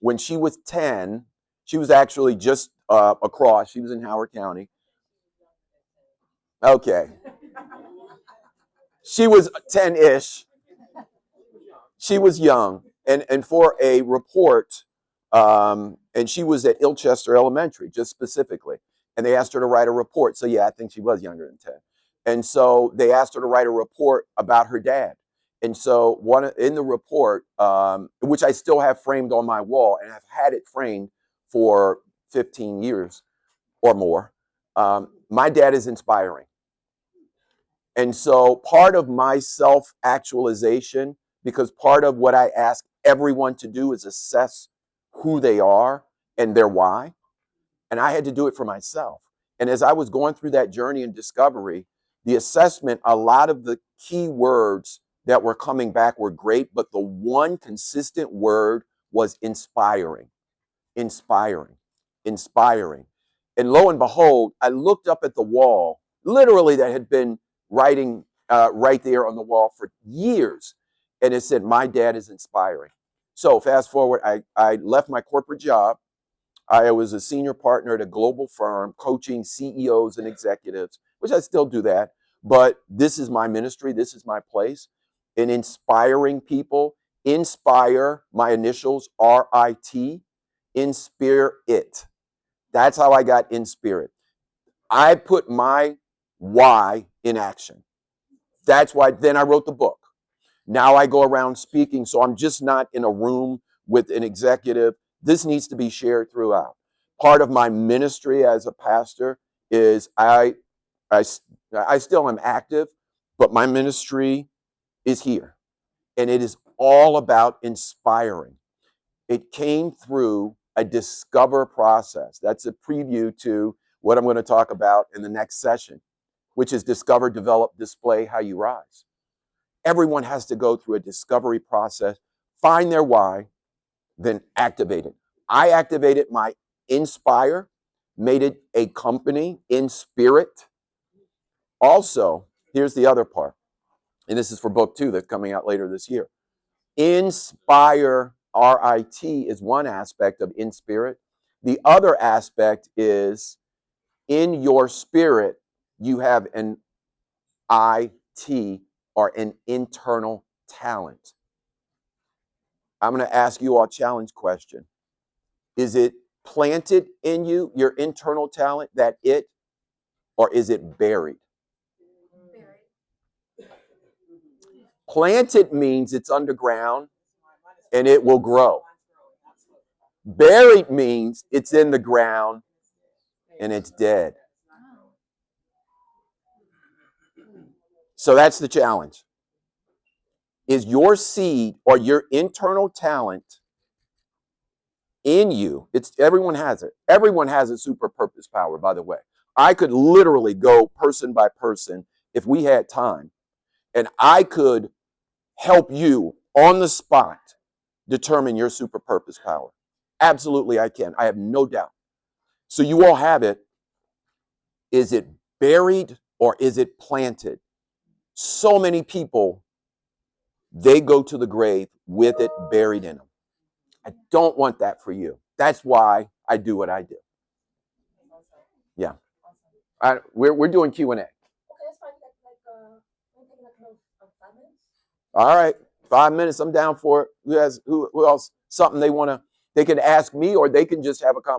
When she was 10, she was actually just across. She was in Howard County. Okay. She was 10-ish. She was young. And for a report, and she was at Ilchester Elementary, just specifically. And they asked her to write a report. So, yeah, I think she was younger than 10. And so they asked her to write a report about her dad. And so one in the report, which I still have framed on my wall, and I've had it framed for 15 years or more, my dad is inspiring. And so part of my self-actualization, because part of what I ask everyone to do is assess who they are and their why. And I had to do it for myself. And as I was going through that journey and discovery, the assessment, a lot of the key words that were coming back were great, but the one consistent word was inspiring, inspiring, inspiring. And lo and behold, I looked up at the wall, literally that had been writing right there on the wall for years. And it said, my dad is inspiring. So fast forward, I left my corporate job. I was a senior partner at a global firm coaching CEOs and executives, which I still do that. But this is my ministry. This is my place in inspiring people. Inspire, my initials, RIT, Inspire It. That's how I got in spirit. I put my why in action. That's why then I wrote the book. Now I go around speaking. So I'm just not in a room with an executive. This needs to be shared throughout. Part of my ministry as a pastor is I, I still am active, but my ministry is here. And it is all about inspiring. It came through a discover process. That's a preview to what I'm going to talk about in the next session, which is discover, develop, display how you rise. Everyone has to go through a discovery process, find their why, then activate it. I activated my Inspire, made it a company in spirit. Also, here's the other part, and this is for book 2 that's coming out later this year. Inspire, RIT, is one aspect of in spirit. The other aspect is in your spirit, you have an IT, or an internal talent. I'm going to ask you all a challenge question. Is it planted in you, your internal talent, that it, or is it buried? Planted means it's underground and it will grow. Buried means it's in the ground and it's dead. So that's the challenge. Is your seed or your internal talent in you? It's everyone has it. Everyone has a super purpose power, by the way. I could literally go person by person if we had time, and I could help you on the spot determine your super purpose power. Absolutely, I can. I have no doubt. So you all have it. Is it buried or is it planted? So many people, they go to the grave with it buried in them. I don't want that for you. That's why I do what I do. Yeah. We're doing Q&A. All right. 5 minutes. I'm down for it. Who else? Something they want to, they can ask me or they can just have a conversation.